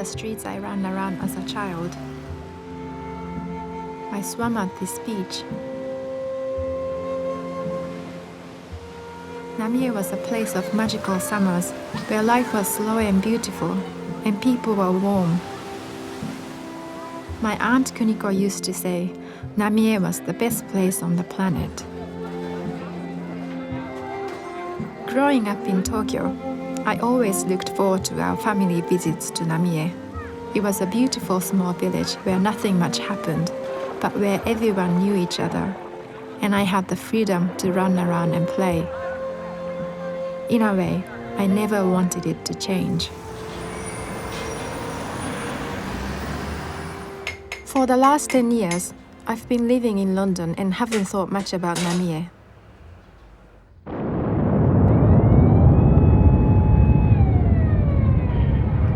the streets I ran around as a child. I swam at this beach. Namie was a place of magical summers where life was slow and beautiful, and people were warm. My aunt Kuniko used to say, Namie was the best place on the planet. Growing up in Tokyo, I always looked forward to our family visits to Namie. It was a beautiful small village where nothing much happened, but where everyone knew each other, and I had the freedom to run around and play. In a way, I never wanted it to change. For the last 10 years, I've been living in London and haven't thought much about Namie.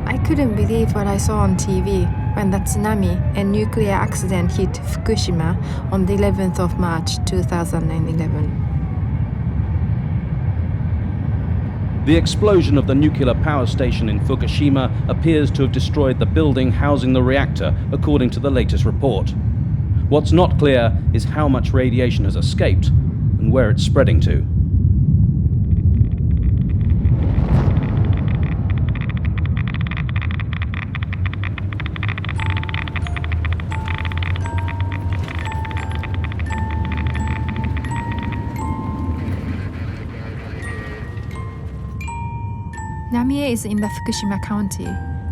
I couldn't believe what I saw on TV when the tsunami and nuclear accident hit Fukushima on the 11th of March 2011. The explosion of the nuclear power station in Fukushima appears to have destroyed the building housing the reactor, according to the latest report. What's not clear is how much radiation has escaped and where it's spreading to. Namie is in the Fukushima County,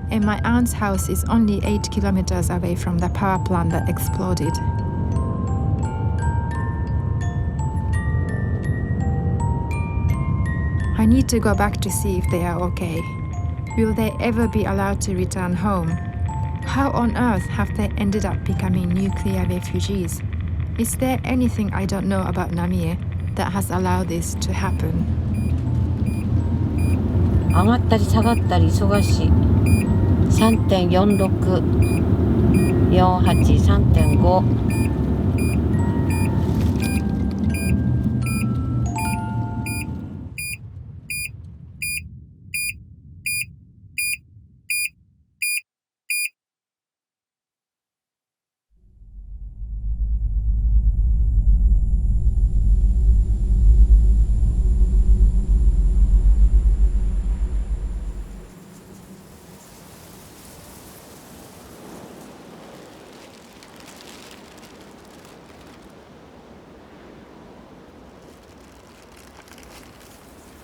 and my aunt's house is only 8 kilometers away from the power plant that exploded. I need to go back to see if they are okay. Will they ever be allowed to return home? How on earth have they ended up becoming nuclear refugees? Is there anything I don't know about Namie that has allowed this to happen? 上がったり下がったり忙しい 3.46 48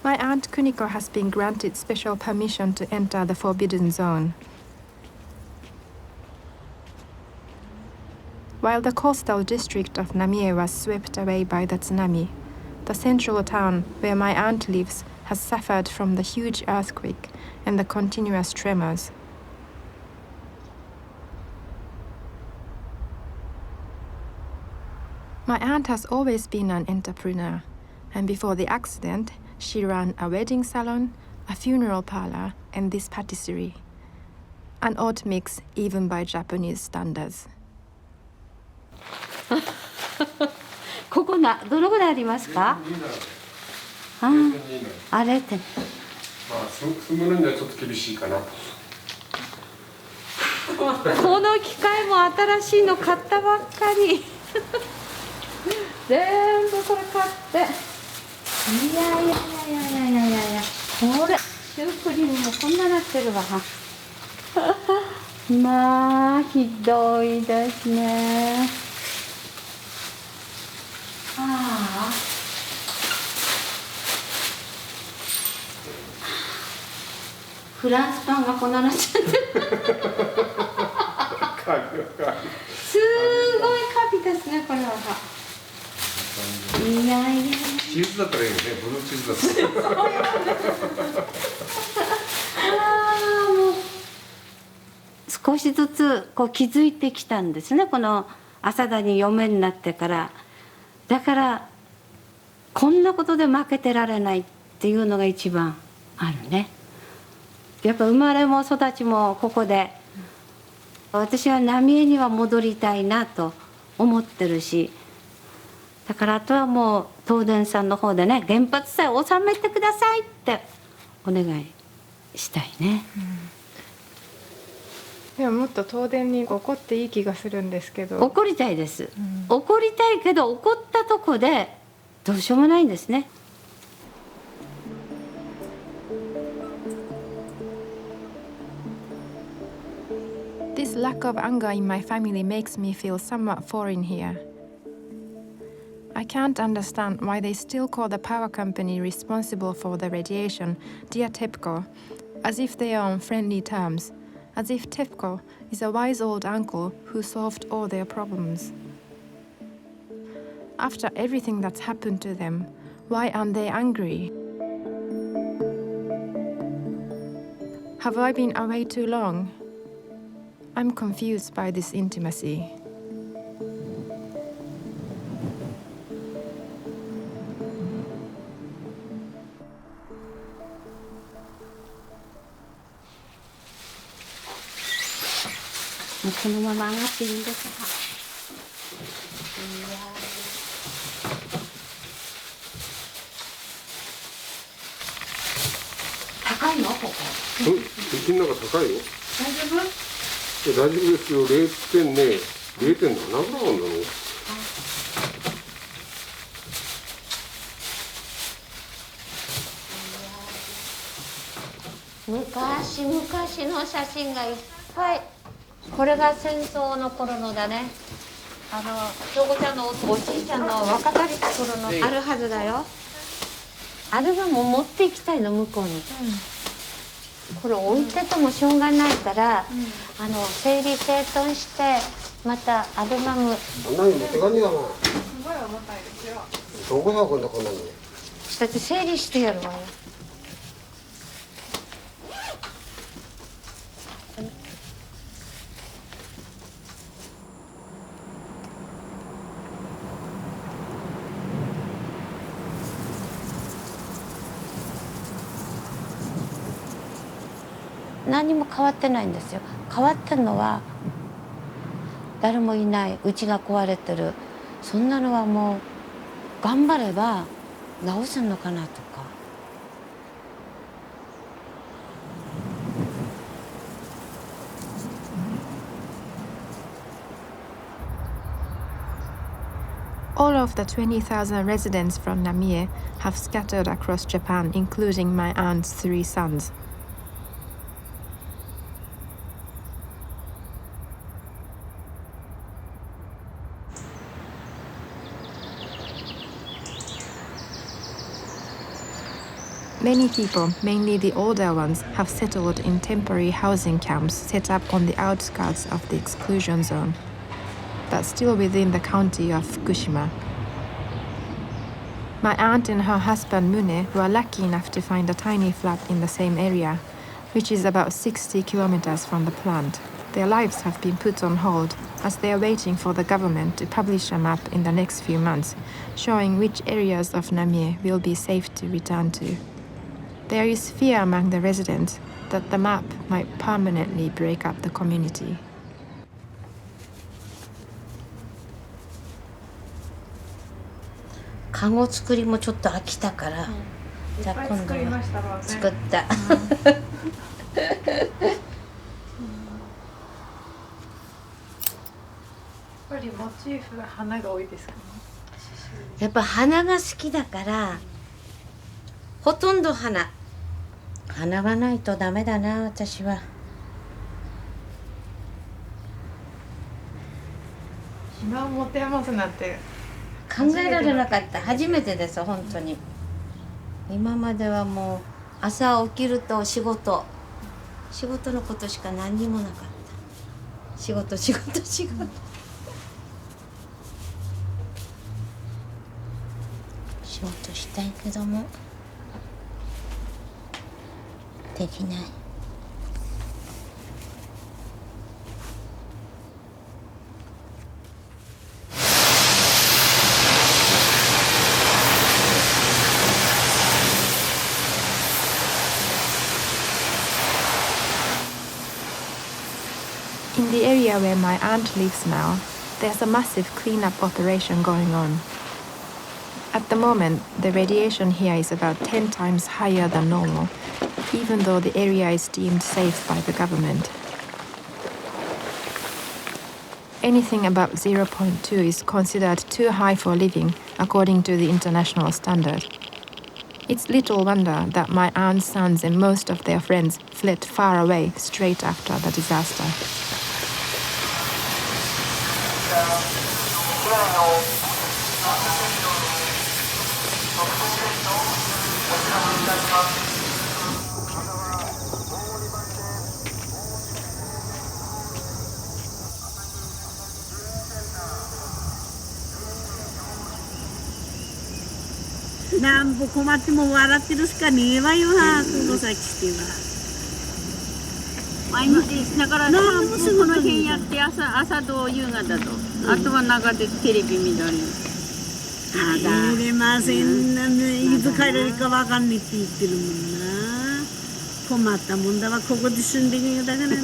3.5My aunt Kuniko has been granted special permission to enter the forbidden zone. While the coastal district of Namie was swept away by the tsunami, the central town where my aunt lives has suffered from the huge earthquake and the continuous tremors. My aunt has always been an entrepreneur, and before the accident, she ran a wedding salon, a funeral parlor, and this patisserie. An odd mix even by Japanese standards. ここどのぐらいありますか？あれって。まあ住むのにはちょっと厳しいかな。この機械も新しいの買ったばっかり。全部これ買って。いやこれシュークリームもこんななってるわ。まあひどいですね。フランスパンがこんななっちゃってる。すごいカビですねこれは。いやチーズだったらいいよね、ブルーチーズだったら。もう少しずつこう気づいてきたんですね、この朝田に嫁になってから。だからこんなことで負けてられないっていうのが一番あるね。やっぱ生まれも育ちもここで、私は浪江には戻りたいなと思ってるし、だからあとはもう東電さんの方でね、原発さえ収めてくださいってお願いしたいね。でももっと東電に怒っていい気がするんですけど。怒りたいです、怒りたいけど怒ったとこでどうしようもないんですね。This lack of anger in my family makes me feel somewhat foreign here. I can't understand why they still call the power company responsible for the radiation Dear TEPCO, as if they are on friendly terms, as if TEPCO is a wise old uncle who solved all their problems. After everything that's happened to them, why aren't they angry? Have I been away too long? I'm confused by this intimacy.もうこのまま上がっていいんですか。高いのここ。駅の中高いよ。大丈夫？大丈夫ですよ。0.7ぐらいあるんだろう。昔々の写真がいっぱい。これが戦争の頃のだね。京子ちゃんのおじいちゃんの若かりし頃のあるはずだよ。アルバムを持って行きたいの向こうに。これ置いててもしょうがないから、整理整頓してまたアルバム。何持ってかんねえかな。すごい重たいですよ。どこ運んだこんなの。だって整理してやるわよ。何も変わってないんですよ。変わってるのは誰もいない、うちが壊れてる、そんなのはもう頑張れば直せんのかなとか。All of the 20,000 residents from Namie have scattered across Japan, including my aunt's 3 sons. Many people, mainly the older ones, have settled in temporary housing camps set up on the outskirts of the exclusion zone, but still within the county of Fukushima. My aunt and her husband Mune were lucky enough to find a tiny flat in the same area, which is about 60 kilometers from the plant. Their lives have been put on hold as they are waiting for the government to publish a map in the next few months, showing which areas of Namie will be safe to return to. There is fear among the residents that the map might permanently break up the community. カゴ作りもちょっと飽きたから、じゃあ今度は作った。やっぱりモチーフは花が多いですかね。やっぱ花が好きだから、ほとんど花がないとダメだな、私は。暇を持て余すなんて考えられなかった。初めてです、本当に。今まではもう朝起きると仕事のことしか何にもなかった。仕事仕事したいけどもできない。In the area where my aunt lives now, there's a massive cleanup operation going on. At the moment, the radiation here is about 10 times higher than normal, even though the area is deemed safe by the government. Anything above 0.2 is considered too high for living, according to the international standard. It's little wonder that my aunt's sons and most of their friends fled far away straight after the disaster.なんぼ困っても笑ってるしかねえわよは、この先しては。毎日だからなんぼすぐこの辺やって朝と夕方と、あとは中でテレビ見たり。見れませんなね、いつ帰れるかわかんねえって言ってるもんな。困ったもんだわ、ここで住んでるよだからな。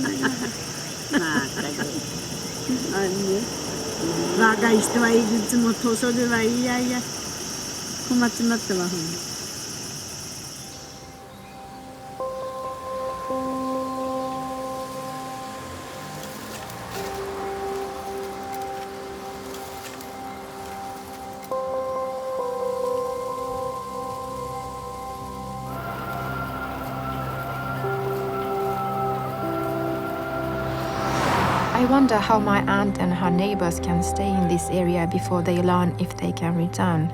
まあ若い人はいくつも年ではいやいや困っちまったわほんま。I wonder how my aunt and her neighbors can stay in this area before they learn if they can return.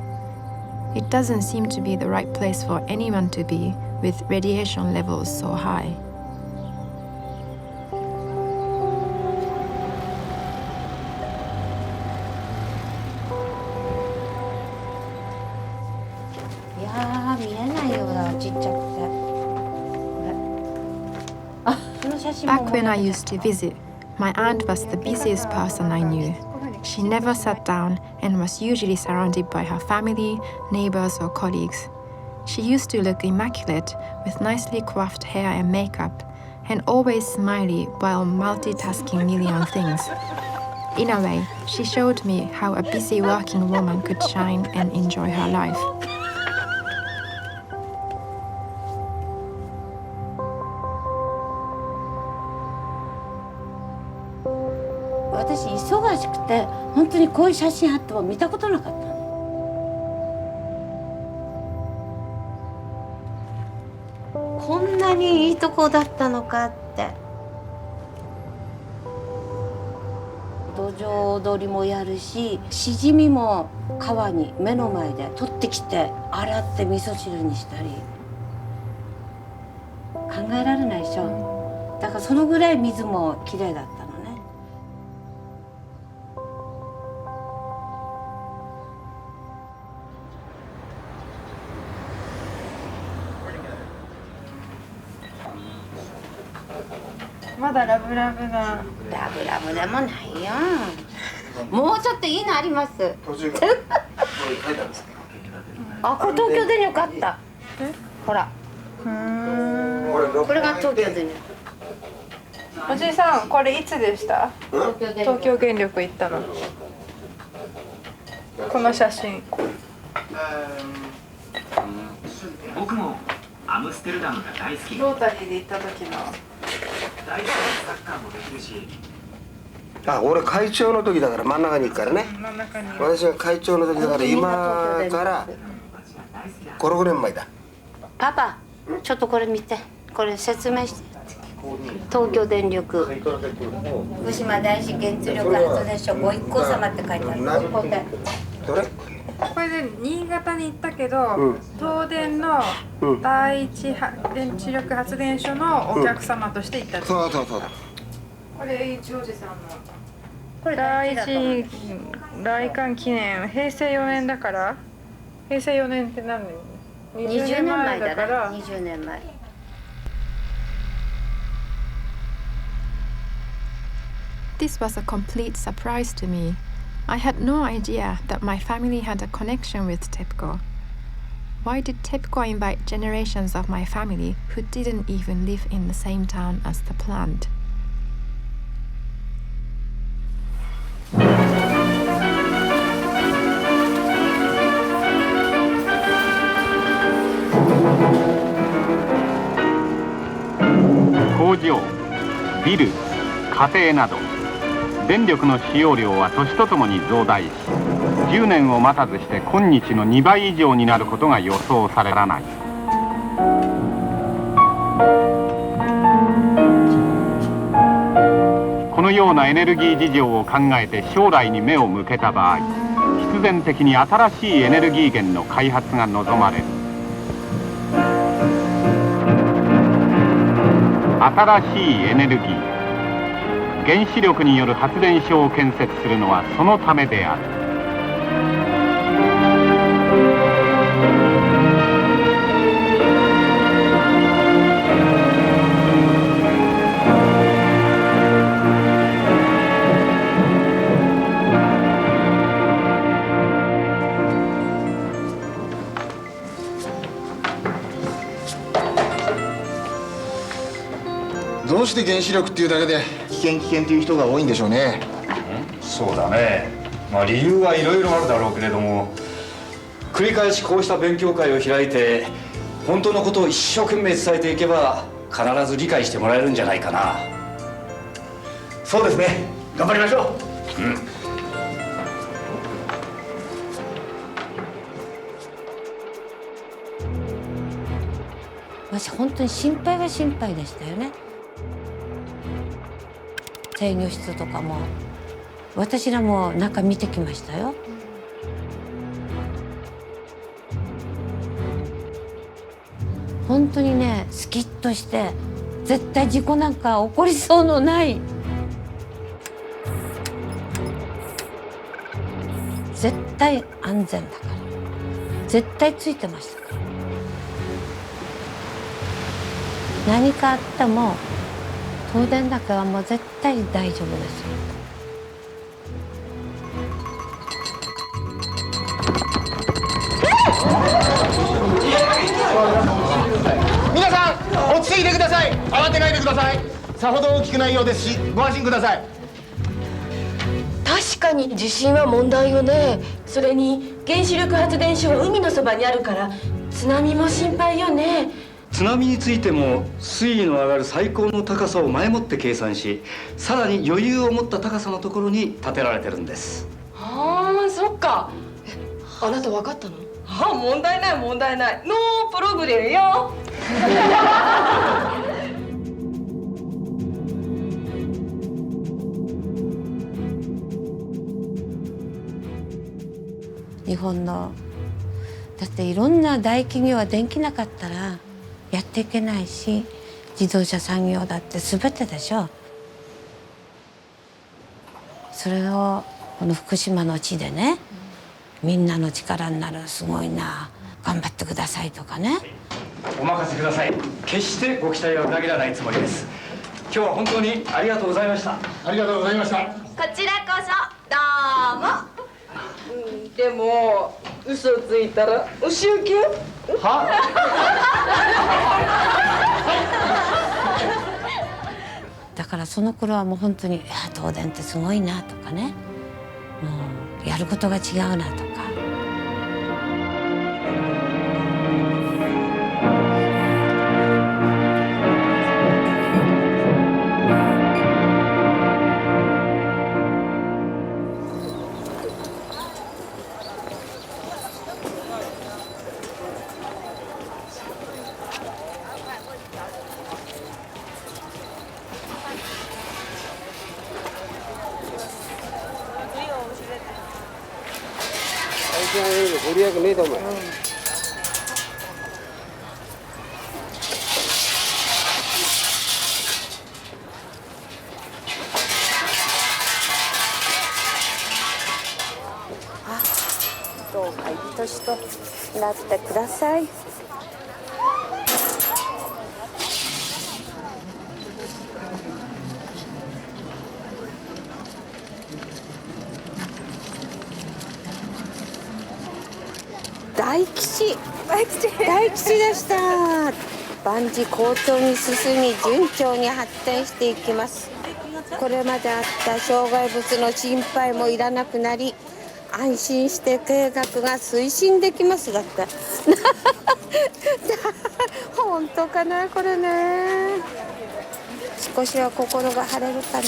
It doesn't seem to be the right place for anyone to be with radiation levels so high. Back when I used to visit, my aunt was the busiest person I knew. She never sat down and was usually surrounded by her family, neighbors, or colleagues. She used to look immaculate with nicely coiffed hair and makeup, and always smiley while multitasking a million things. In a way, she showed me how a busy working woman could shine and enjoy her life. 私忙しくて本当にこういう写真あっても見たことなかったの。こんなにいいとこだったのかって。土壌踊りもやるし、しじみも川に目の前で取ってきて洗って味噌汁にしたり。考えられないでしょ。だからそのぐらい水もきれいだったのね。まだラブラブな。ラブラブでもないよ。もうちょっといいのあります。あ、これ東京電力あった。ほら。これが東京電力。おじいさん、これいつでした？東京電力行ったの。この写真。僕もアムステルダムが大好き。ロータリーで行った時の。大好きなサッカーもできるし。あ、俺会長の時だから真ん中に行くからね。私が会長の時だから今から5、6年前だ。パパ、ちょっとこれ見て。これ説明して。東京電力福島第一原子力発電所ご一行様って書いてある。ここで。どれ？これで新潟に行ったけど、東電の第一原子力発電所のお客様として行ったんです。そうそうそう。これ一おじさんの。これ第一来館記念平成4年だから。平成4年って何年？20年前だから。20年前。This was a complete surprise to me. I had no idea that my family had a connection with TEPCO. Why did TEPCO invite generations of my family who didn't even live in the same town as the plant?工場、ビル、家庭など電力の使用量は年とともに増大し、10年を待たずして今日の2倍以上になることが予想されない。このようなエネルギー事情を考えて将来に目を向けた場合、必然的に新しいエネルギー源の開発が望まれる。新しいエネルギー、原子力による発電所を建設するのはそのためである。どうして原子力っていうだけで危険っていう人が多いんでしょうね。そうだね。理由はいろいろあるだろうけれども、繰り返しこうした勉強会を開いて本当のことを一生懸命伝えていけば必ず理解してもらえるんじゃないかな。そうですね。頑張りましょう。私本当に心配でしたよね。制御室とかも私らも中見てきましたよ。本当にね、スキッとして絶対事故なんか起こりそうのない、絶対安全だから絶対ついてましたから、何かあっても東電だけはもう絶対大丈夫ですよ。皆さん落ち着いてください。慌てないでください。さほど大きくないようですしご安心ください。確かに地震は問題よね。それに原子力発電所は海のそばにあるから津波も心配よね。津波についても水位の上がる最高の高さを前もって計算し、さらに余裕を持った高さのところに建てられてるんです。ああ、そっか。あなた分かったの？問題ないノープロブレムよ。日本のだっていろんな大企業は電気なかったらやっていけないし、自動車産業だって全てでしょ。それをこの福島の地でね、みんなの力になる、すごいな、頑張ってくださいとかね。お任せください。決してご期待は裏切らないつもりです。今日は本当にありがとうございました。ありがとうございました。こちらこそどうも。でも嘘ついたらお仕置きよ。は？だからその頃はもう本当に東電ってすごいなとかね、もうやることが違うなとか。ご利益ねえと思う。どうかいい年となってください。大吉でした。万事好調に進み順調に発展していきます。これまであった障害物の心配もいらなくなり、安心して計画が推進できますだった本当かなこれね。少しは心が晴れるかな。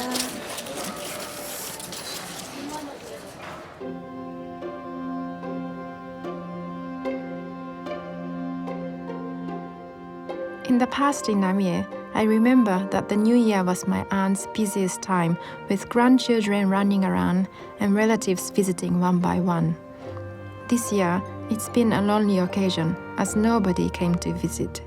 In the past in Namie, I remember that the New Year was my aunt's busiest time, with grandchildren running around and relatives visiting one by one. This year, it's been a lonely occasion, as nobody came to visit.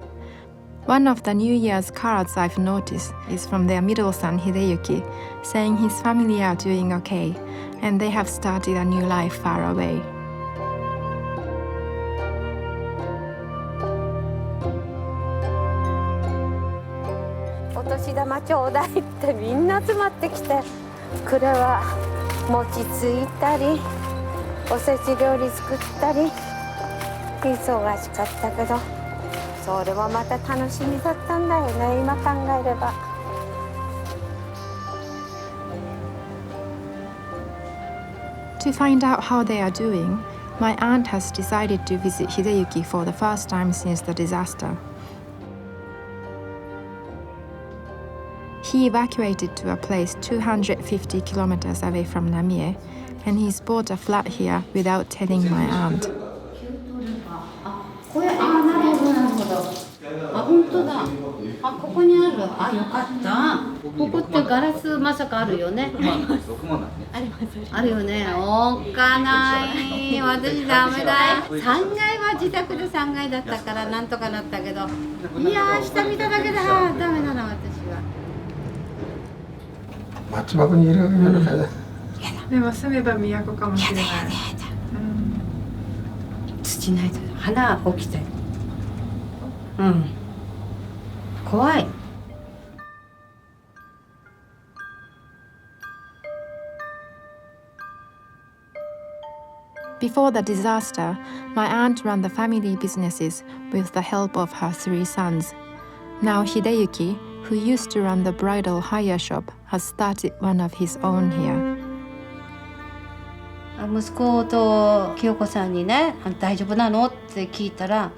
One of the New Year's cards I've noticed is from their middle son Hideyuki, saying his family are doing okay, and they have started a new life far away. お年玉ちょうだいってみんな集まってきて、暮れは餅ついたりおせち料理作ったり忙しかったけど、それはまた楽しみだったんだよね、今考えれば。To find out how they are doing, my aunt has decided to visit Hideyuki for the first time since the disaster. He evacuated to a place 250 kilometers away from Namie, and he's bought a flat here without telling my aunt. これ、なるほどなるほど。本当だ。ここにある。よかった。ここってガラスまさかあるよね。あります。あるよね。おっかない。私ダメだ。3階は自宅で3階だったからなんとかなったけど、いやー下見ただけでダメだな私は。松箱にいるわけじゃなかった。でも住めば都かもしれない。土ないと花起きてる。怖い。Before the disaster, my aunt ran the family businesses with the help of her 3 sons. Now Hideyuki, who used to run the bridal hire shop, has started one of his own here. 息子と清子さんにね、大丈夫なのって聞いたら、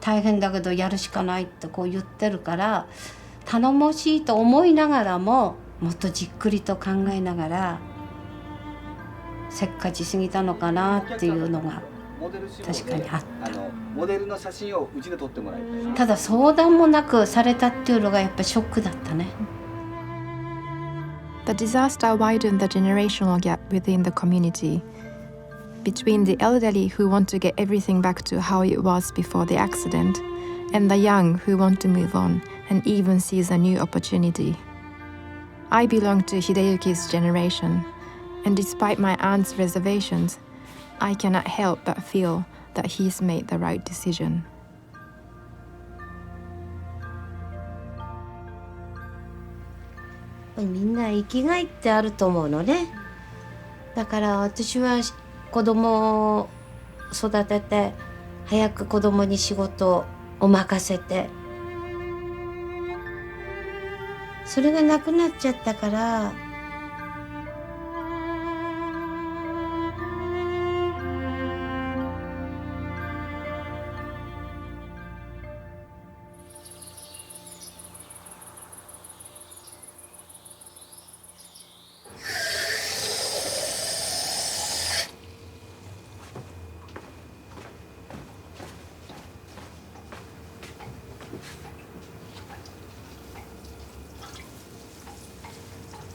大変だけどやるしかないってこう言ってるから、頼もしいと思いながらも、もっとじっくりと考えながらせっかちすぎたのかなっていうのが確かにあった。モデルの写真をうちで撮ってもらいたい。ただ相談もなくされたっていうのがやっぱりショックだったね。The disaster widened the generational gap within the community, between the elderly who want to get everything back to how it was before the accident, and the young who want to move on and even seize a new opportunity. I belong to Hideyuki's generation, and despite my aunt's reservations, I cannot help but feel that he's made the right decision. みんな生きがいってあると思うのね。だから私は子供を育てて早く子供に仕事を任せて、それがなくなっちゃったから。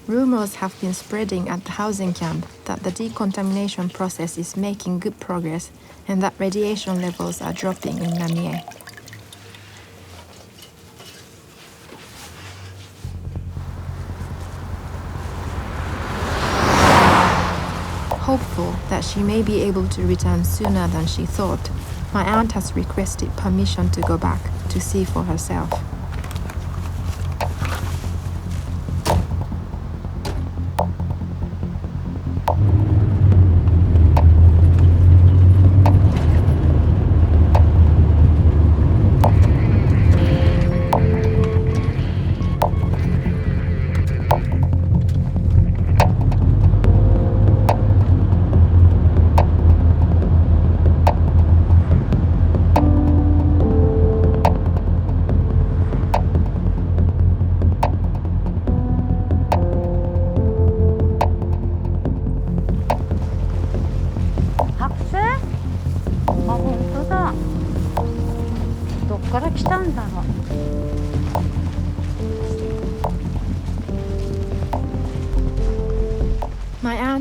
Rumors have been spreading at the housing camp that the decontamination process is making good progress and that radiation levels are dropping in Namie. Hopeful that she may be able to return sooner than she thought, my aunt has requested permission to go back to see for herself.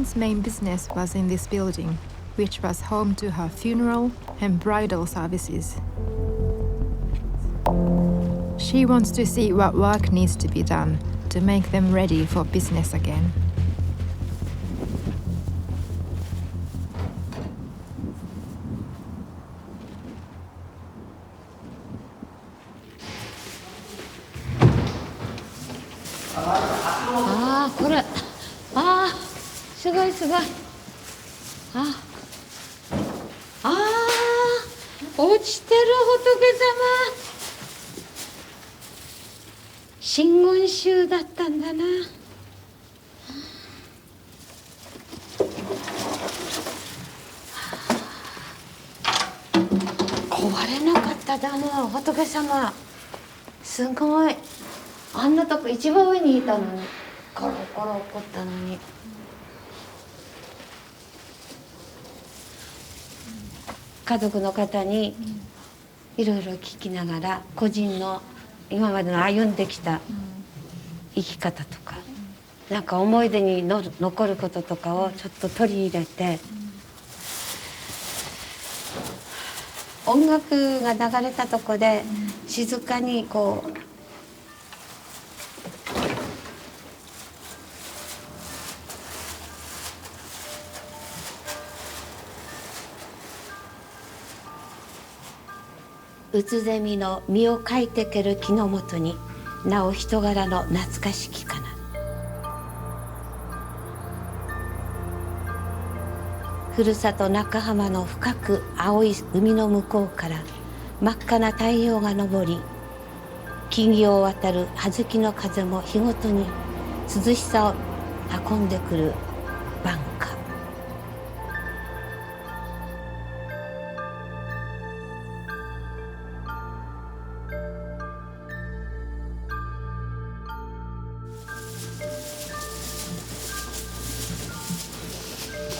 Catherine's main business was in this building, which was home to her funeral and bridal services. She wants to see what work needs to be done to make them ready for business again.これすごいすごい。落ちてる仏様。真言宗だったんだな。壊れなかっただな仏様。すごい。あんなとこ一番上にいたのにコロコロ怒ったのに。家族の方にいろいろ聞きながら個人の今までの歩んできた生き方とかなんか思い出に残ることとかをちょっと取り入れて、音楽が流れたとこで静かにこううつゼミの実をかいてける木のもとになお人柄の懐かしきかな。ふるさと中浜の深く青い海の向こうから真っ赤な太陽が昇り、木々を渡る葉月の風も日ごとに涼しさを運んでくる晩夏。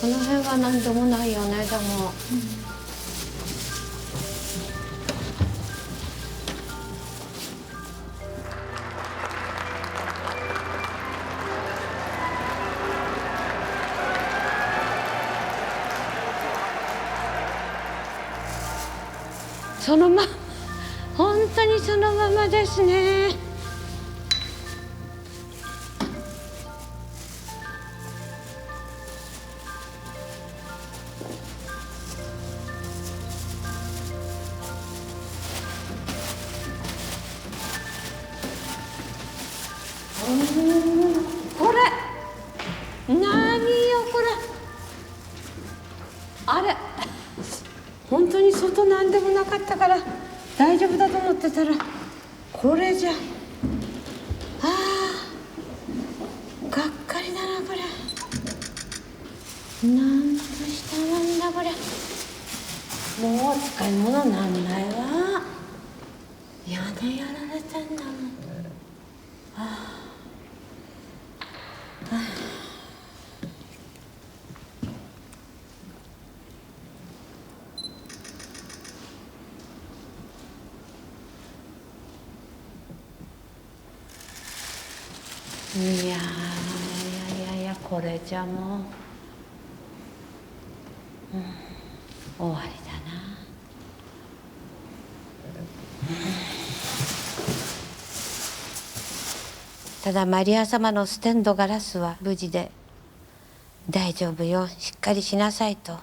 この辺は何でもないよね、でも。そのまま、本当にそのままですね。これ何よこれ。あれ本当に外なんでもなかったから大丈夫だと思ってたらこれじゃがっかりだなこれ。なんとしたもんだこれ。もう使い物なんないわ。屋根やられてんだもん。いやこれじゃもう、終わりだな。ただマリア様のステンドガラスは無事で大丈夫よ、しっかりしなさいと語っ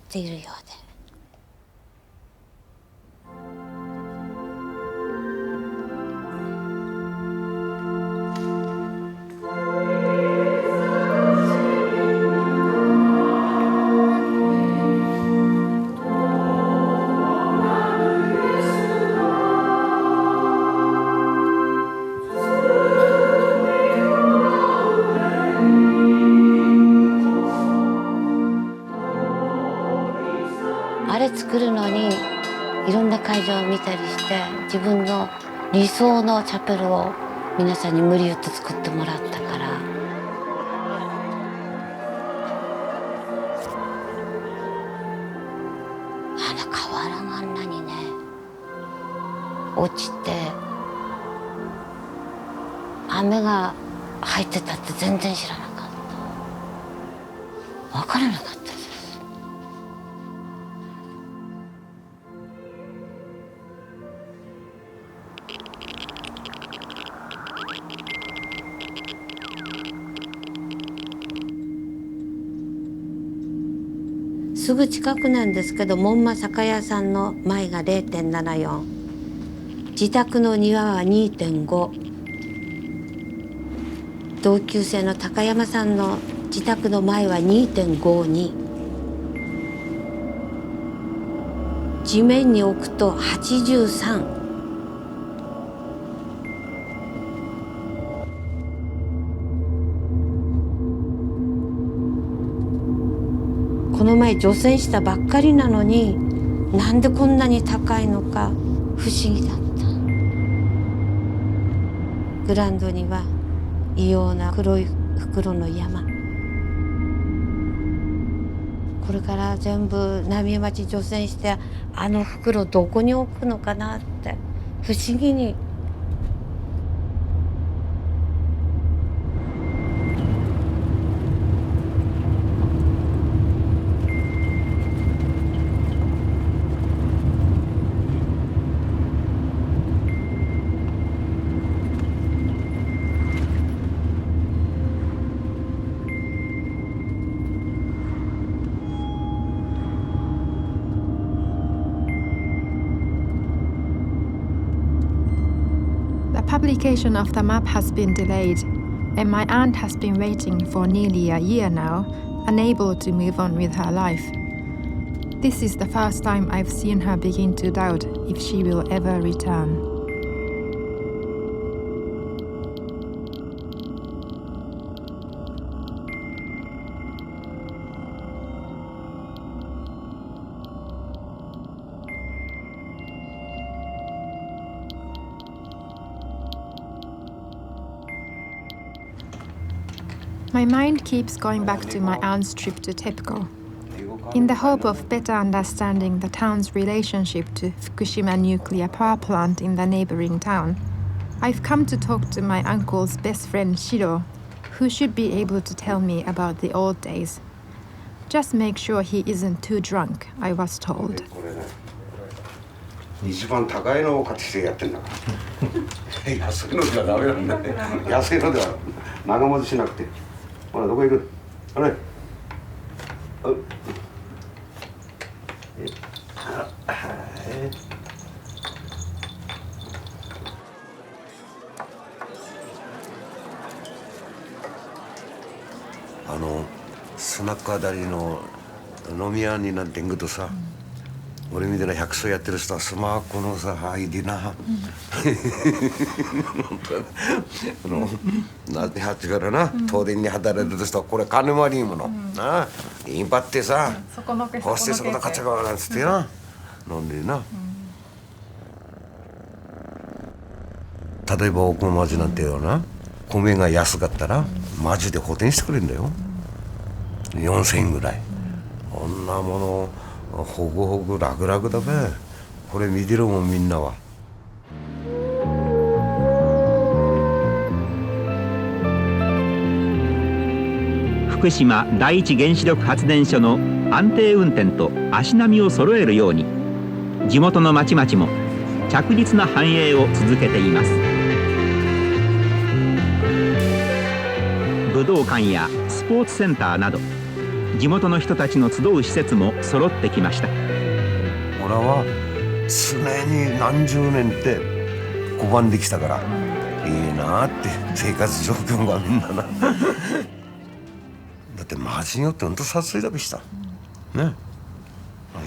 ているようで。作るのにいろんな会場を見たりして自分の理想のチャペルを皆さんに無理言って作ってもらったから、瓦があんなにね落ちて雨が入ってたって全然知らなかった。からなかったです。すぐ近くなんですけど、門馬酒屋さんの前が 0.74、 自宅の庭は 2.5、 同級生の高山さんの自宅の前は 2.52、 地面に置くと83。この前除染したばっかりなのに、なんでこんなに高いのか不思議だった。グラウンドには異様な黒い袋の山。これから全部浪江町除染して、あの袋どこに置くのかなって不思議に。Publication of the map has been delayed, and my aunt has been waiting for nearly a year now, unable to move on with her life. This is the first time I've seen her begin to doubt if she will ever return. My mind keeps going back to my aunt's trip to TEPCO, in the hope of better understanding the town's relationship to Fukushima nuclear power plant in the neighboring town. I've come to talk to my uncle's best friend Shiro, who should be able to tell me about the old days. Just make sure he isn't too drunk, I was told. 一番高いのを買ってきてやってんだから安いのではダメなんだね。安いのでは長持ちしなくて。ほらどこ行く？あれ。スナックあたりの飲み屋になんて行くとさ、俺みたいな百姓やってる人はスマホのさIDな、なってはってからな、東電に働いてる人はこれ金もありんもの、なインパってさ、こうしてそこで買っちゃうなんつってな、飲んでな。例えば大熊町なんてよな、米が安かったらマジで補填してくれるんだよ。4000円ぐらい。こんなものほぐほぐ楽々だべ。これ見てるもんみんなは。福島第一原子力発電所の安定運転と足並みを揃えるように、地元の町々も着実な繁栄を続けています。武道館やスポーツセンターなど地元の人たちの集う施設も揃ってきました。俺は常に何十年って拒んできたからいいなって生活状況がみんななだって街によってほんと殺水だべしたね、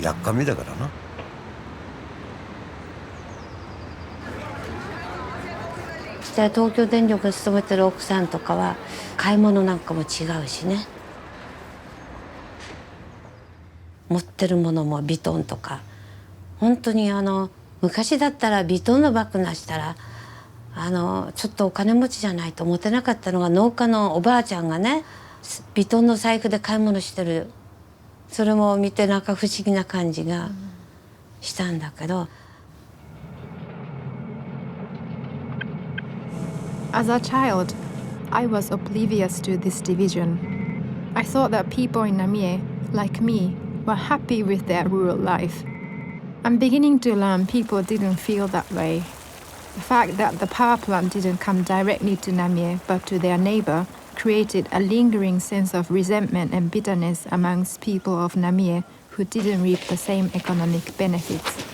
やっかみだからな。東京電力に勤めてる奥さんとかは買い物なんかも違うしね、持ってるものもビトンとか、本当に昔だったらビトンのバッグなしたらちょっとお金持ちじゃないと持てなかったのが、農家のおばあちゃんがねビトンの財布で買い物してる、それも見てなんか不思議な感じがしたんだけど。As a child, I was oblivious to this division. I thought that people in Namie, like me, were happy with their rural life. I'm beginning to learn people didn't feel that way. The fact that the power plant didn't come directly to Namie but to their neighbor created a lingering sense of resentment and bitterness amongst people of Namie who didn't reap the same economic benefits.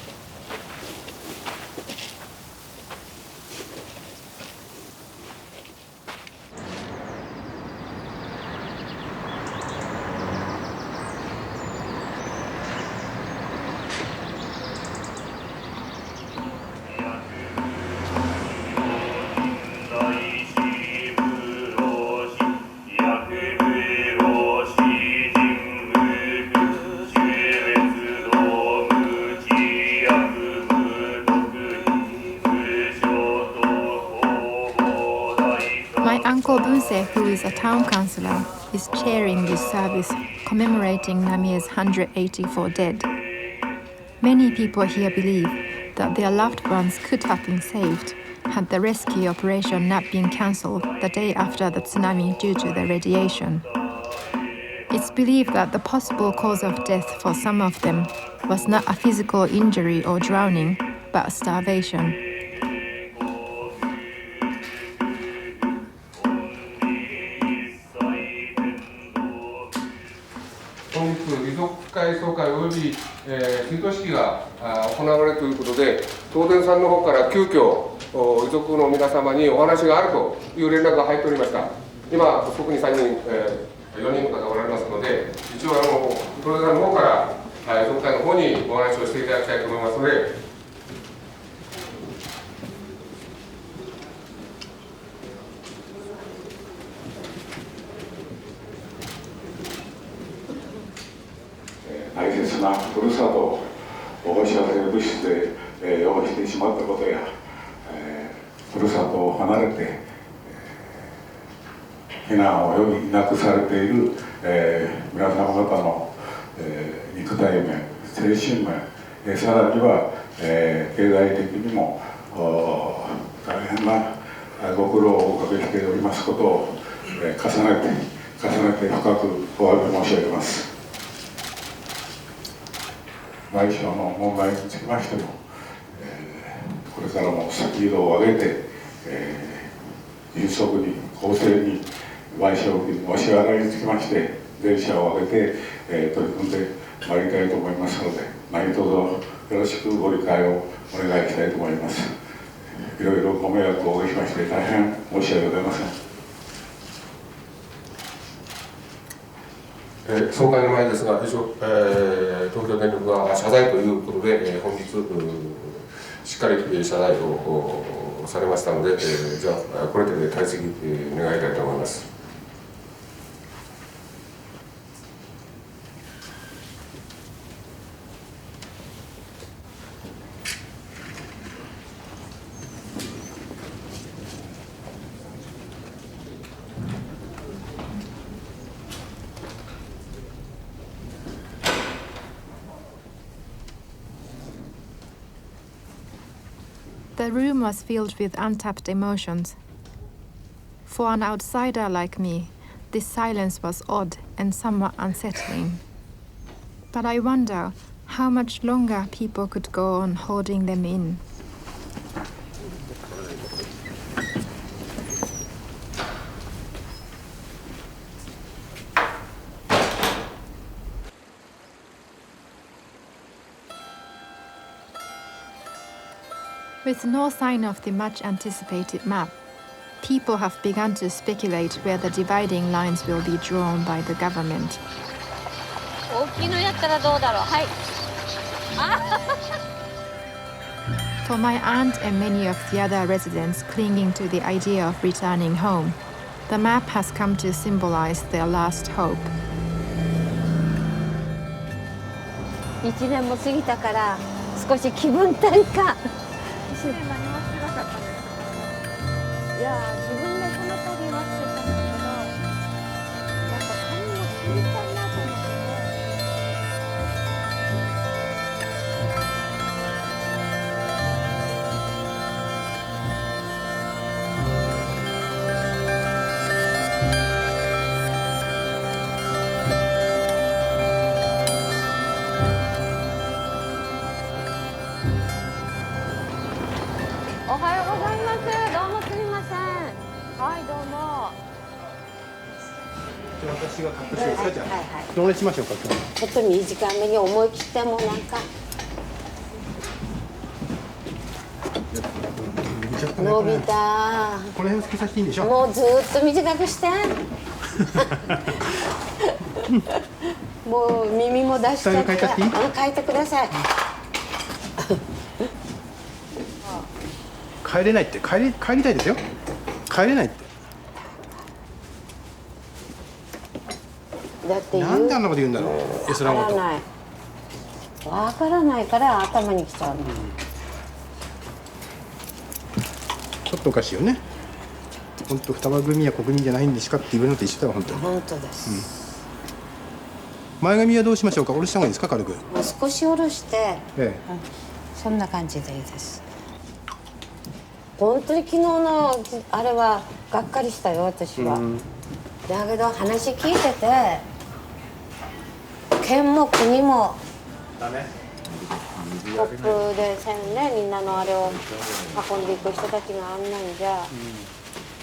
My uncle Bunse, who is a town councillor, is chairing this service commemorating Namie's 184 dead. Many people here believe that their loved ones could have been saved had the rescue operation not been cancelled the day after the tsunami due to the radiation. It's believed that the possible cause of death for some of them was not a physical injury or drowning, but starvation. 本日、遺族会総会および、追悼式が行われるということで、東電さんの方から急遽遺族の皆様にお話があるという連絡が入っておりました。今、そこに3人、4人の方がおられますので、一応東電さんの方から遺族会の方にお話をしていただきたいと思いますので。大切なふるさとを放射性物質で汚してしまったことや、ふるさとを離れて、避難を余儀なくされている、皆様方の、肉体面、精神面、さらには、経済的にも大変なご苦労をおかけしておりますことを、重ねて深くお詫び申し上げます。賠償の問題につきましても、これからもスピードを上げて、迅速に公正に賠償金のお支払いにつきまして全社を挙げて、取り組んでまいりたいと思いますので、何卒よろしくご理解をお願いしたいと思います。いろいろご迷惑をおかけしまして大変申し訳ございません。総会の前ですが、東京電力が謝罪ということで、本日、しっかり謝罪をされましたので、じゃあ、これで退席願いたいと思います。The room was filled with untapped emotions. For an outsider like me, this silence was odd and somewhat unsettling. But I wonder how much longer people could go on holding them in. With no sign of the much-anticipated map, people have begun to speculate where the dividing lines will be drawn by the government. For my aunt and many of the other residents clinging to the idea of returning home, the map has come to symbolize their last hope. 1年も過ぎたから少し気分転換。いや、自分でその旅はしてたんだけど、やっぱ髪も切りたいなと思って。はいどうも。私がカップしてですかじゃあ。どれしましょうか今日。ちょっと短めに思い切ってもなんか伸びた。この辺つけさせていいんでしょ。もうずーっと短くして。もう耳も出しちゃって。書いていい？書いてください。帰れないって帰りたいですよ。帰れないって。だってなんであんなこと言うんだろう。絵空わからない。わからないから頭にきちゃうの。ちょっとおかしいよね。本当双葉組は国民じゃないんですかって言われるのと一緒だわ本当に。本当です。前髪はどうしましょうか。下ろした方がいいですか軽く。もう少し下ろして、そんな感じでいいです。本当に昨日のあれはがっかりしたよ私は。だけど話聞いてて県も国もトップでねみんなのあれを運んでいく人たちがあんなんじゃ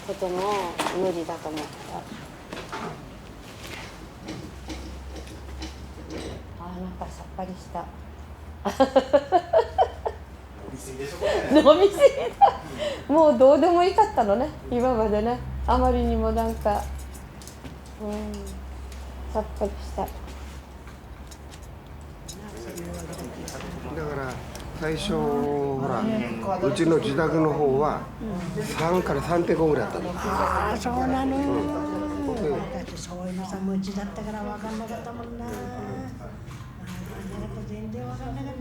とても無理だと思った。なんかさっぱりした。飲みすぎた。もうどうでもいいかったのね今までね。あまりにもなんか、さっぱりした。だから最初ほらうちの自宅の方は3から 3.5 ぐらいあったの。ああそうなの。だってそういうのさ無知だったから分かんなかったもんな。全然分かんなかった。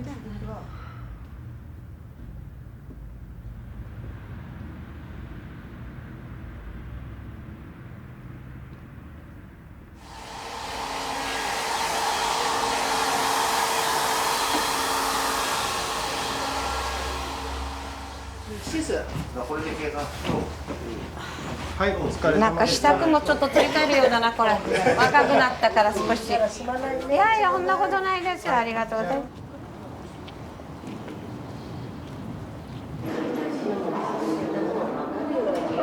はい、お疲れ様です。なんか支度もちょっと取り替えるようだなこれ。若くなったから少し。いやいやそんなことないですよ。ありがとうございます。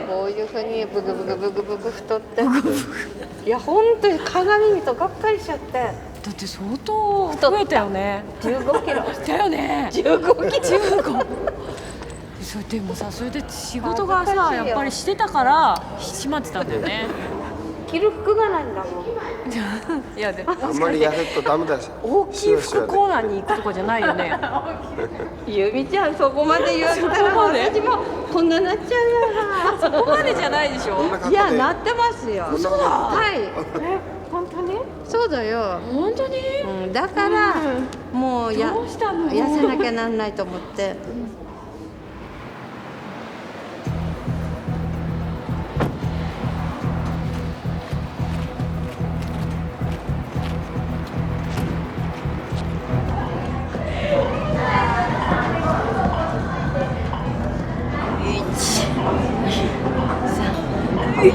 こういうふうにブクブクブクブク太って。いや本当に鏡見とがっかりしちゃって。だって相当増えたよね。15キロ。だよね。15キロ。15。それでもさ、それで仕事がさやっぱりしてたから閉まってたんだよね。着る服がないんだもん。いやでもあんまり痩せるとダメだし。大きい服コーナーに行くとこじゃないよね。ゆみちゃんそこまで言ったら私もこんななっちゃうな。そこまでじゃないでしょ。いやなってますよ。そうだ。はい。本当に？そうだよ。本当に？だからもうどうしたの？痩せなきゃなんないと思って。はい、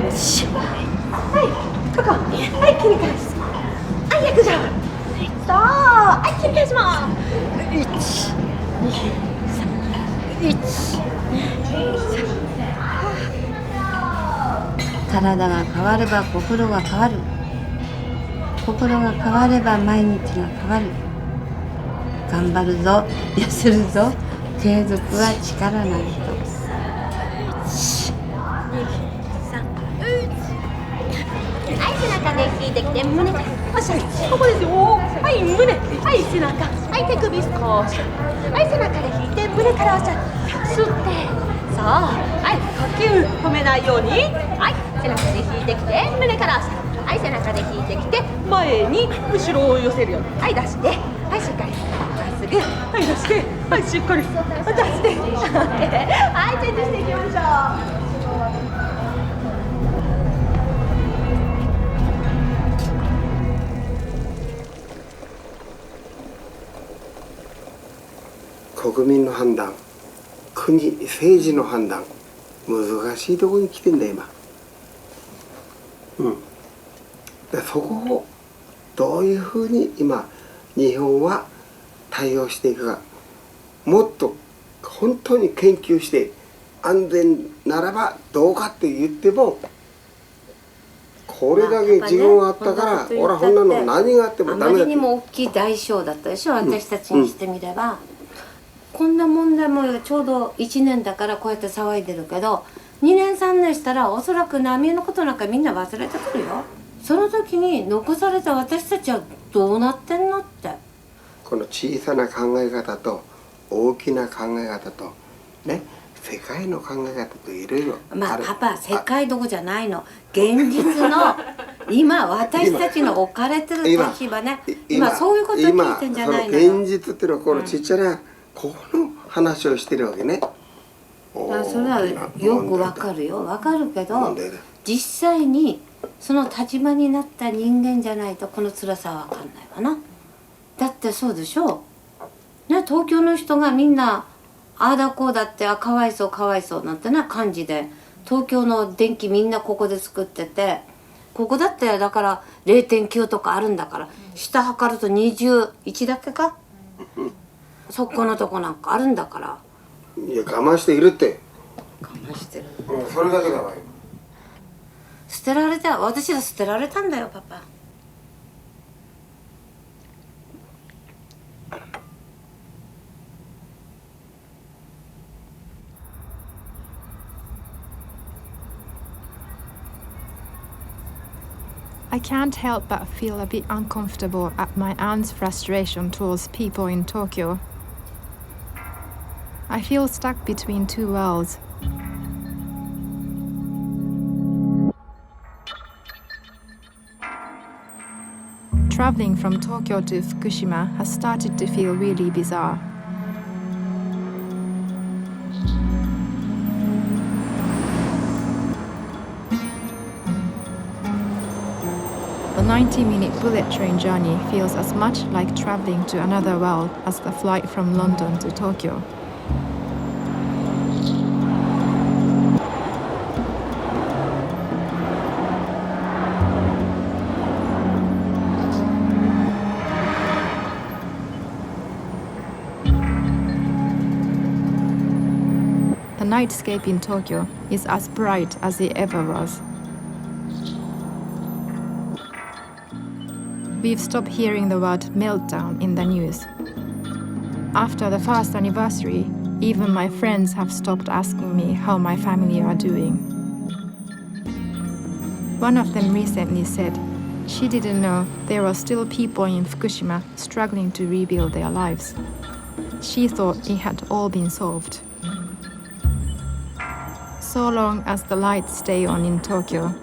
ここ。はい、切り返す。はい、役所。そう。はい、切り返します。体が変われば心が変わる。心が変われば毎日が変わる。頑張るぞ、痩せるぞ。継続は力なりと。はい、背中で引いてきて、胸。よっしゃ、ここですよ。はい、胸。はい、背中。はい、手首少し。はい、背中で引いて、胸から押しゃ。吸って。そう。はい、呼吸止めないように。はい、背中で引いてきて、胸から押しゃ。はい、背中で引いてきて、前に後ろを寄せるように。はい、出して。はい、しっかり。まっすぐ。はい、出して。はい、しっかり。出して。はい、チェンジしていきましょう。国民の判断、国、政治の判断、難しいところに来てんだ今。でそこをどういうふうに今日本は対応していくか、もっと本当に研究して安全ならばどうかって言っても、これだけ事故があったから、俺はこんなの何があってもダメだって。あまりにも大きい代償だったでしょ、私たちにしてみれば。こんな問題もちょうど1年だからこうやって騒いでるけど、2年3年したらおそらく浪江のことなんかみんな忘れてくるよ。その時に残された私たちはどうなってんのって。この小さな考え方と大きな考え方とね、世界の考え方といろいろまあパパ、世界どこじゃないの、現実の今私たちの置かれてる立場ね。今そういうことを聞いてんじゃないのよ。現実っていうのはこのちっちゃなここの話をしてるわけね。それはよくわかるよ、わかるけど、実際にその立場になった人間じゃないとこの辛さはわかんないわな。だってそうでしょうね。東京の人がみんなああだこうだって、あかわいそうかわいそうなんてな感じで、東京の電気みんなここで作ってて、ここだってだから 0.9 とかあるんだから、下測ると21だけか、そこのとこなんかあるんだから。いや我慢しているって。我慢してる。それだけだわよ。捨てられた、私は捨てられたんだよパパ。I can't help but feel a bit uncomfortable at my aunt's frustration towards people in Tokyo. I feel stuck between two worlds. Traveling from Tokyo to Fukushima has started to feel really bizarre. The 90-minute bullet train journey feels as much like traveling to another world as the flight from London to Tokyo. The nightscape in Tokyo is as bright as it ever was. We've stopped hearing the word meltdown in the news. After the first anniversary, even my friends have stopped asking me how my family are doing. One of them recently said she didn't know there were still people in Fukushima struggling to rebuild their lives. She thought it had all been solved. So long as the lights stay on in Tokyo,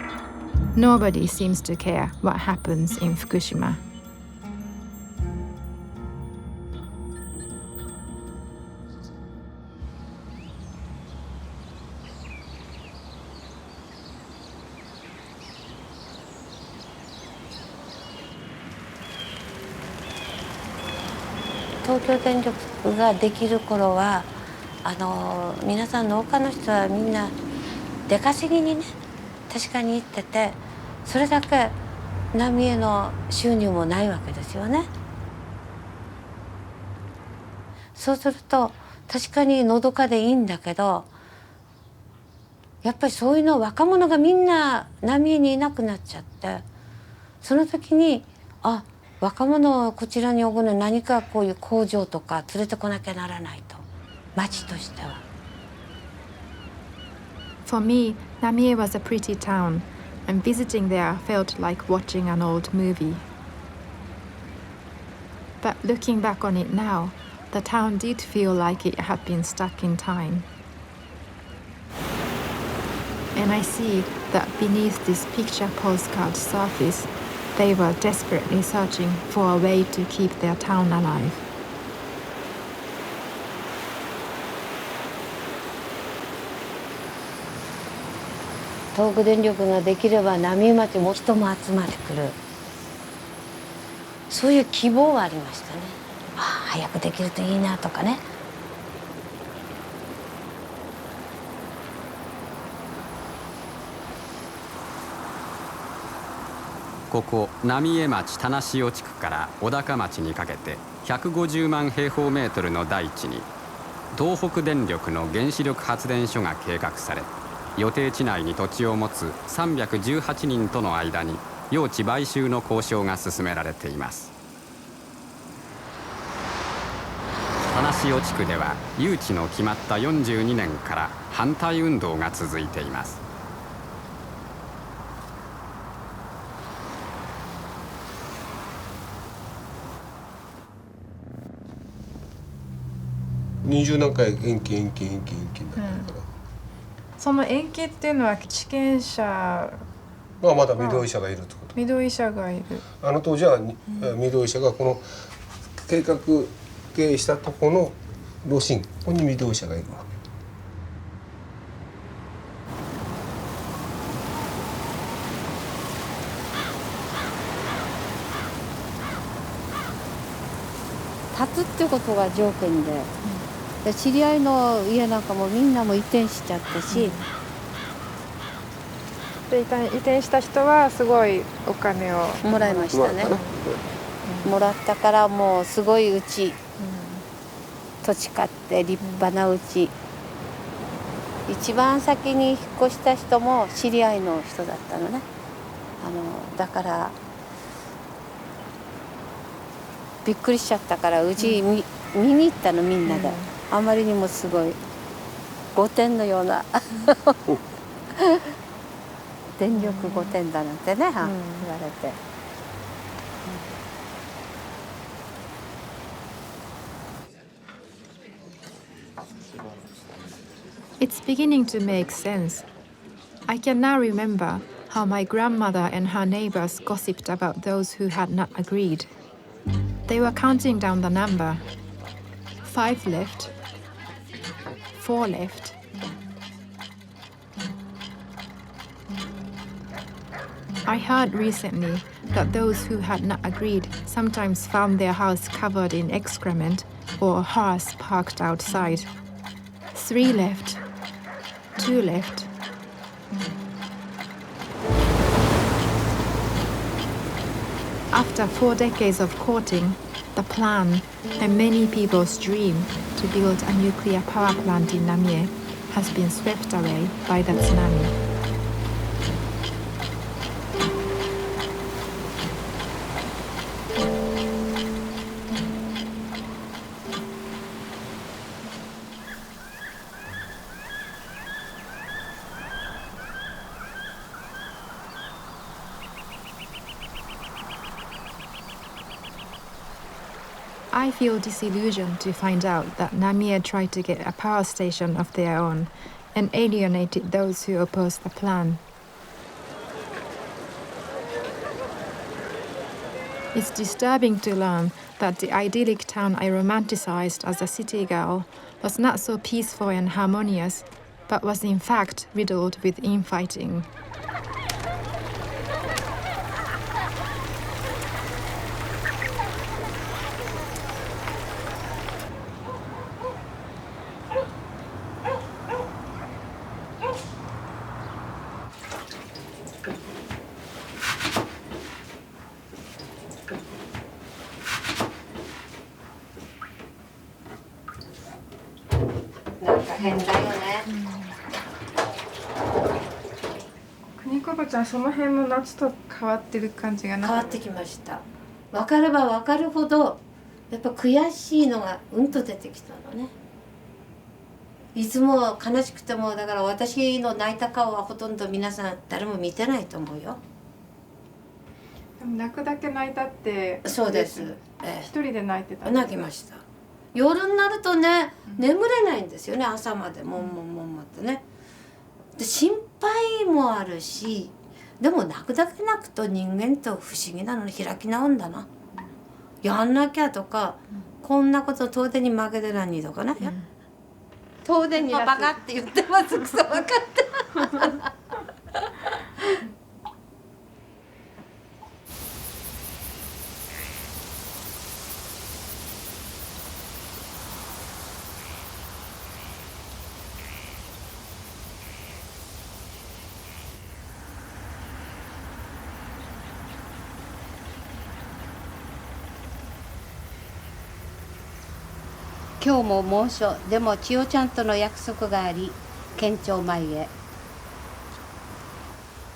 nobody seems to care what happens in Fukushima. Tokyo 電力ができる頃は皆さん農家の人はみんな出稼ぎにね確かに行ってて、それだけ浪江の収入もないわけですよね。そうすると確かにのどかでいいんだけど、やっぱりそういうの若者がみんな浪江にいなくなっちゃって、その時に若者をこちらに送るのに何かこういう工場とか連れてこなきゃならないと、町としては。For me, Namie was a pretty town, and visiting there felt like watching an old movie. But looking back on it now, the town did feel like it had been stuck in time. And I see that beneath this picture postcard surface, they were desperately searching for a way to keep their town alive. 東北電力ができれば浪江町も人も集まってくる、そういう希望はありましたね。早くできるといいなとかね。ここ浪江町田無尾地区から小高町にかけて150万平方メートルの大地に東北電力の原子力発電所が計画され、予定地内に土地を持つ318人との間に用地買収の交渉が進められています。田無地区では誘致の決まった42年から反対運動が続いています。20何回延期になってるから、その延期っていうのは地権者がまだ御堂医者がいるってこと。御堂医者がいる。あの当時は御堂医者がこの計画経営したとこの路線、ここに御堂医者がいるわけ。立つってことが条件で、知り合いの家なんかもみんなも移転しちゃったし、で移転した人はすごいお金をもらいましたね。もらったからもうすごいうち、土地買って立派なうち、一番先に引っ越した人も知り合いの人だったのね。だからびっくりしちゃったから、うち見に行ったのみんなで。あまりにもすごい御殿のような電力御殿だなんてね、言われて。It's beginning to make sense. I can now remember how my grandmother and her neighbors gossiped about those who had not agreed. They were counting down the number. 5 left. 4 left. I heard recently that those who had not agreed sometimes found their house covered in excrement or a hearse parked outside. 3 left. 2 left. After 4 decades of courting, the plan and many people's dream to build a nuclear power plant in Namie has been swept away by the tsunami. I feel disillusioned to find out that Namie tried to get a power station of their own and alienated those who opposed the plan. It's disturbing to learn that the idyllic town I romanticized as a city girl was not so peaceful and harmonious, but was in fact riddled with infighting.国子ちゃん、その辺の夏と変わってる感じがな変わってきました。分かれば分かるほどやっぱ悔しいのがうんと出てきたのね。いつも悲しくても、だから私の泣いた顔はほとんど皆さん誰も見てないと思うよ。でも泣くだけ泣いたって。そうです。一人で泣いてた。泣きました。夜になるとね、眠れないんですよね、朝までもんってね。で心配もあるし、でも泣くだけ泣くと人間と不思議なのに開き直るんだな。やんなきゃとか、こんなこと東電に負けて何とかね。東電にバカって言ってます。くそ分かった。今日も猛暑でも千代ちゃんとの約束があり県庁前へ。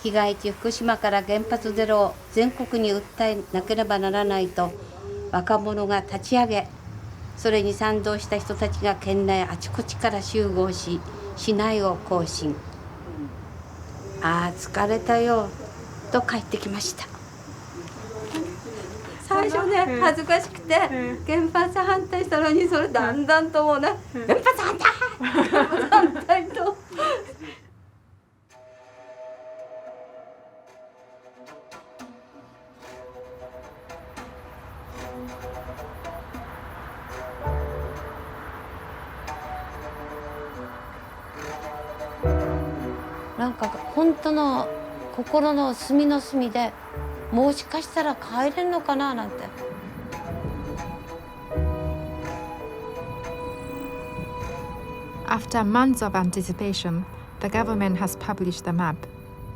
被災地福島から原発ゼロを全国に訴えなければならないと若者が立ち上げ、それに賛同した人たちが県内あちこちから集合し市内を行進。ああ疲れたよと帰ってきました。最初ね恥ずかしくて原発反対したのに、それだんだんともうね原発反対原発反対と。なんか本当の心の隅の隅でもしかしたら帰れるのかななんて。After months of anticipation, the government has published the map,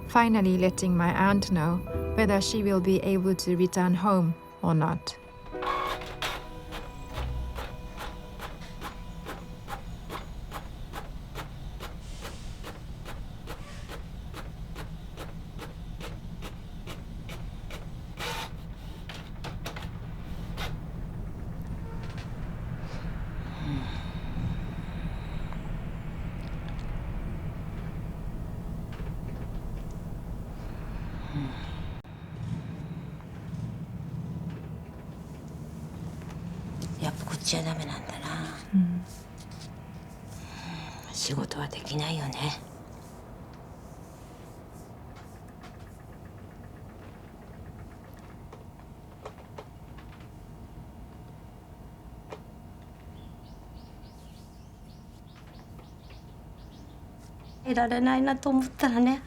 finally letting my aunt know whether she will be able to return home or not.やっぱこっちはダメなんだな、仕事はできないよね。得られないなと思ったらね、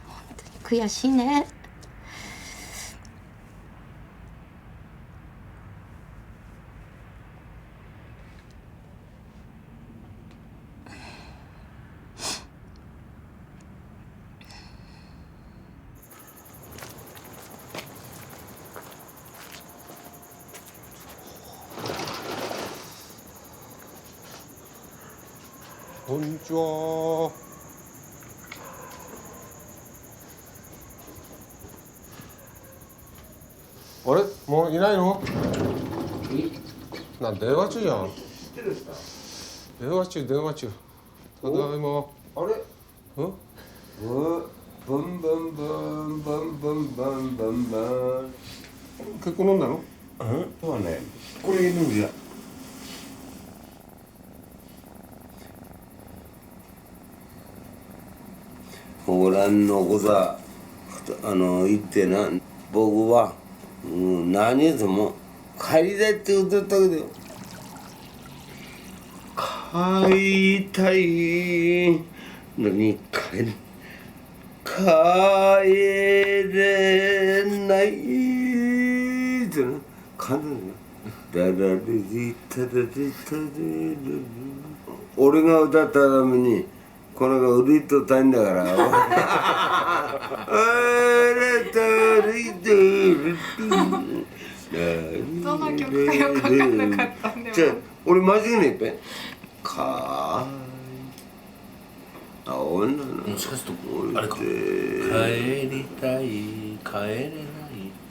本当に悔しいね。こんにちは。あれもういないの？なん電話中じゃん。電話中。ただいま。あれ？ブンブンブンブンブンブンブンブンブン。結構飲んだの？そうね。これ飲んじゃ。ご覧のことは言ってな、僕は、何言うても帰りたいって言ってたけど、帰りたいのに帰れないってな、感動だな。ダラリリタラリタリルル。俺が歌ったためにこの子売りとたいんだからどの曲かよく分かんなかったんでも。じゃあ俺間違いないっぺ。女のもしかするとあれか、帰りたい帰れないっ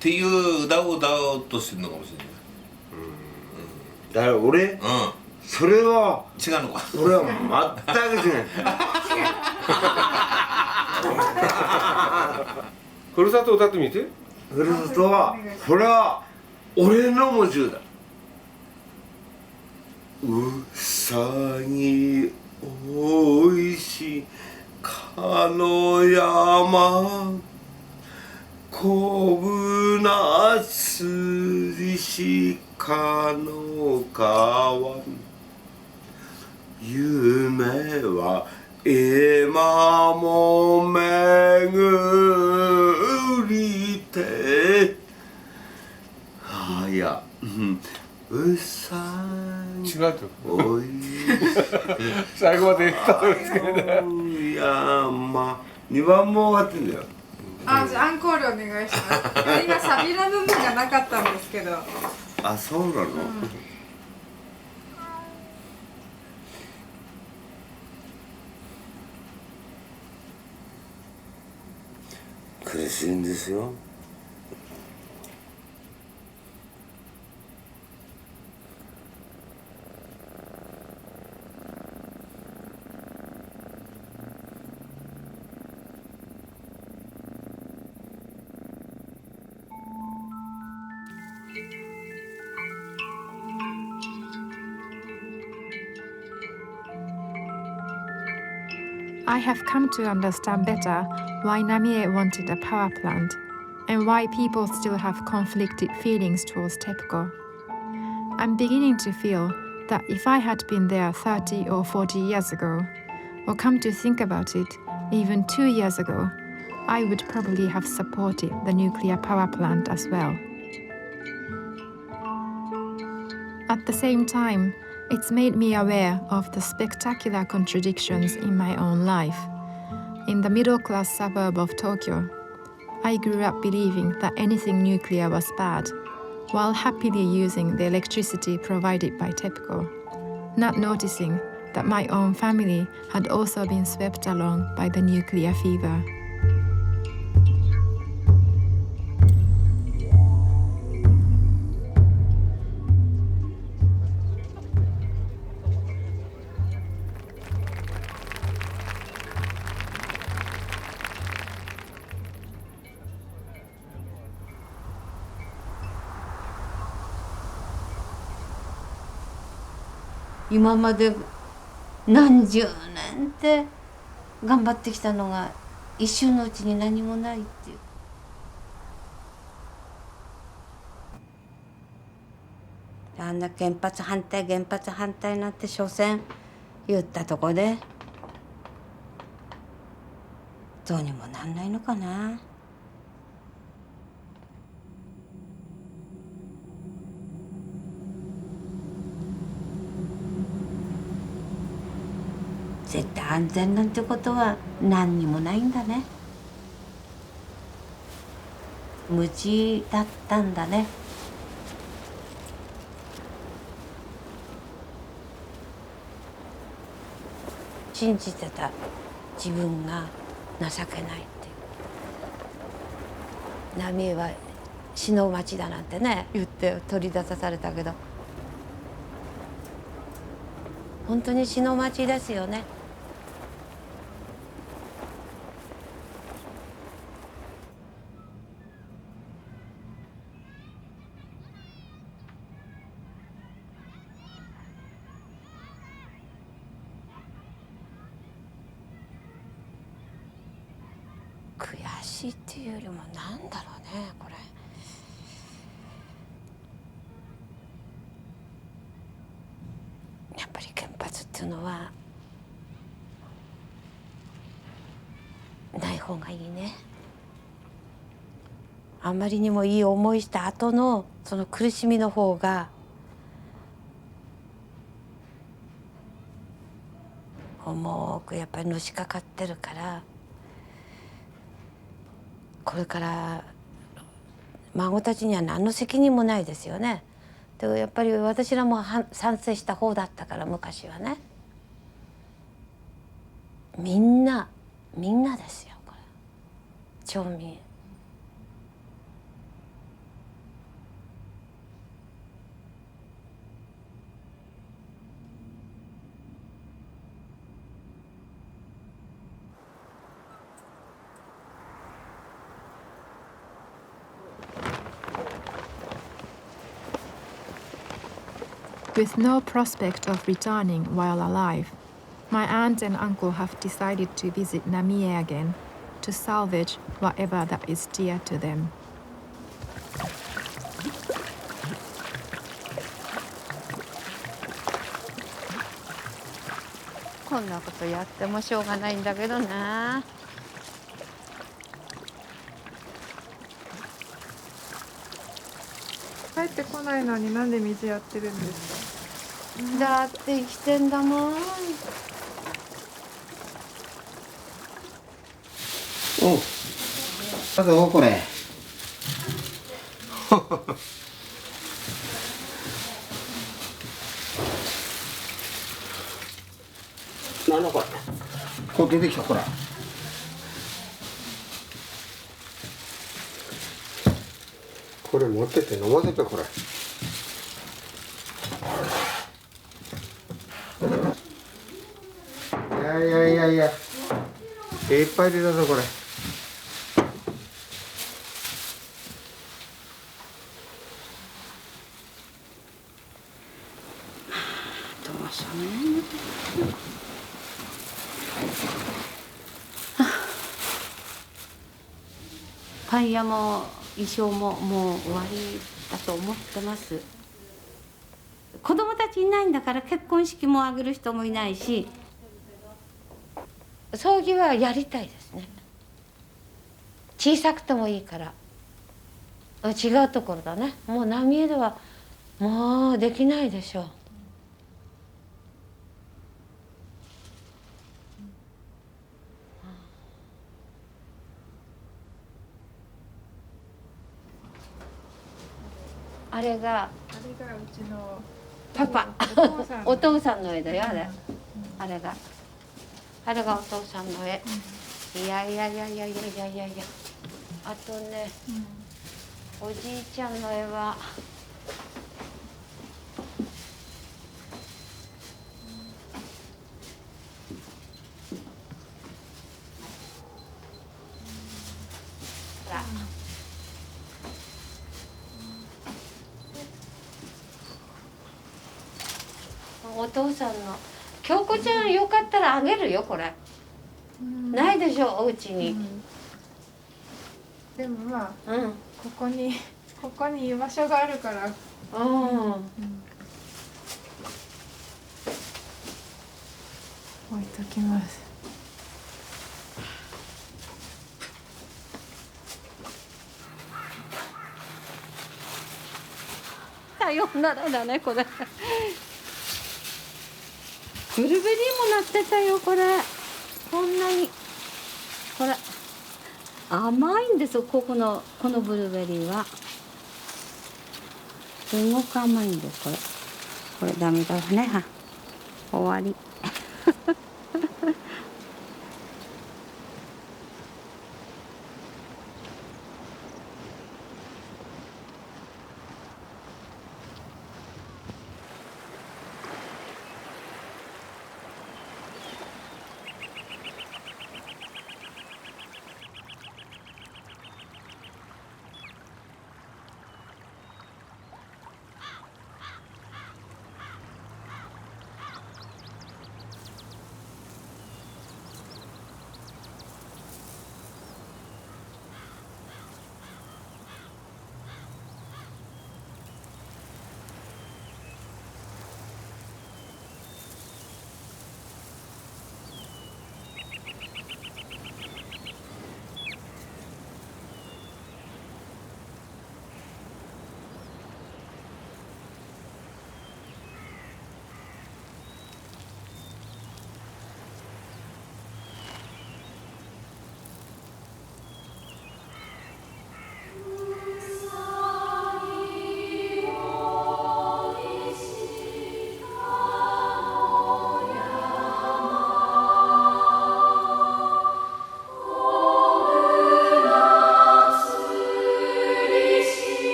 ていう歌を歌おうとしてるのかもしれない。だから俺、それは違うのか。俺は全く違う。ふるさと歌ってみて。ふるさとはこれは俺の持ち歌。うさぎおいしかの山こぶなすりしかの川夢は今も巡りていやうさぎ違うとおい最後までたどり着けない山2番も終わってんだよ。じゃあアンコールお願いします。今サビの部分がなかったんですけど。あ、そうなの？しいんですよ。I have come to understand better why Namie wanted a power plant and why people still have conflicted feelings towards TEPCO. I'm beginning to feel that if I had been there 30 or 40 years ago, or come to think about it, even 2 years ago, I would probably have supported the nuclear power plant as well. At the same time, it's made me aware of the spectacular contradictions in my own life. In the middle-class suburb of Tokyo, I grew up believing that anything nuclear was bad, while happily using the electricity provided by TEPCO, not noticing that my own family had also been swept along by the nuclear fever.今まで何十年って頑張ってきたのが一瞬のうちに何もないっていう。あんな原発反対なんて所詮言ったとこでどうにもなんないのかな。絶対安全なんてことは何にもないんだね。無知だったんだね。信じてた自分が情けないっていう。浪江は死の町だなんてね言って取り出されたけど、本当に死の町ですよね。悔しいっていうよりもなんだろうねこれ。やっぱり原発っていうのはない方がいいね。あまりにもいい思いした後のその苦しみの方が重くやっぱりのしかかってるから、これから孫たちには何の責任もないですよね。でやっぱり私らも賛成した方だったから昔はね。みんなですよこれ。町民。With no prospect of returning while alive, my aunt and uncle have decided to visit Namie again to salvage whatever that is dear to them. こんなことやってもしょうがないんだけどな。帰ってこないのになんで水やってるんですか？だって生きてんだもん。おう。あとこれ。なんだこれ。これ出てきたほら。これ持ってって飲ませてこれ。いやいやいやいや、いっぱい出たぞこれ。どうしようね。パン屋も衣装ももう終わりだと思ってます。子供たちいないんだから結婚式も挙げる人もいないし、葬儀はやりたいですね。小さくてもいいから。違うところだね。もう浪江ではもうできないでしょう。あれがうちのパパお父さんの絵だよあれ。あれがお父さんの絵。いやいやいやいやいやいやいやいや。あとね、おじいちゃんの絵はほら。お父さんの京子ちゃんよかったらあげるよこれ。ないでしょお家に。でもまあ、ここに居場所があるから。置いときます。さようならだねこれ。ブルーベリーもなってたよこれ。こんなにこれ甘いんですよ。このブルーベリーはすごく甘いんです。これダメだね。終わり。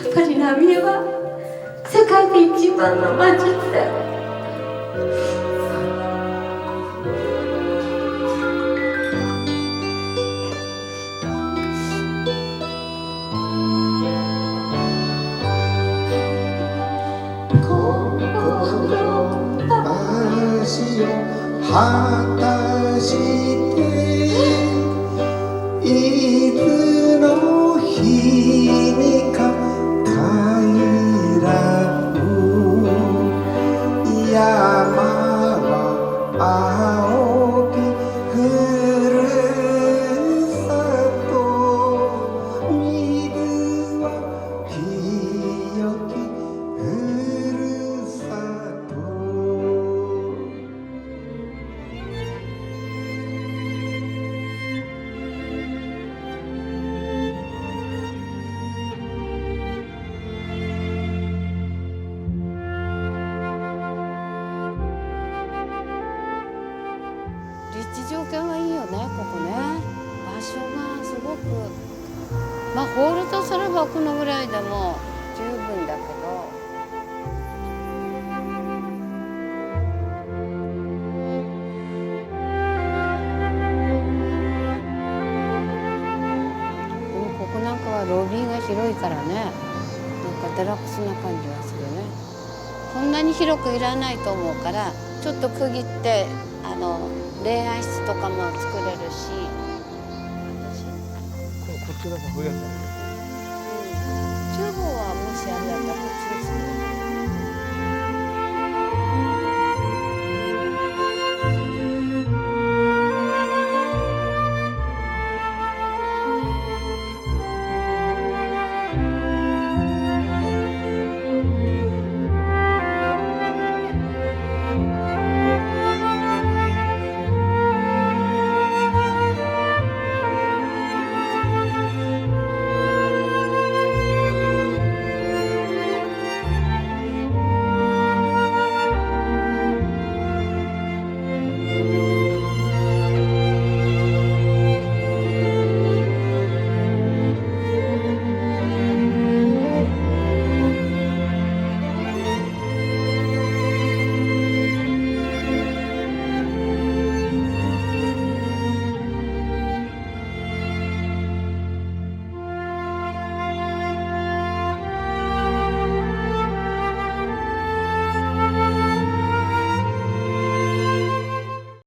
っぱり浪江は世界で一番の街だよ。果たしていつの日にか帰らぬ山は青きふるさと水は清きふるさと立地条件はいいよね、ここね。場所がすごく、まあホールとすればこのぐらいでも十分だけど。でもここなんかはロビーが広いからね、なんかデラックスな感じがするね。こんなに広くいらないと思うから、ちょっと区切って恋愛室とかも作れるし。こっちの方が増やされる。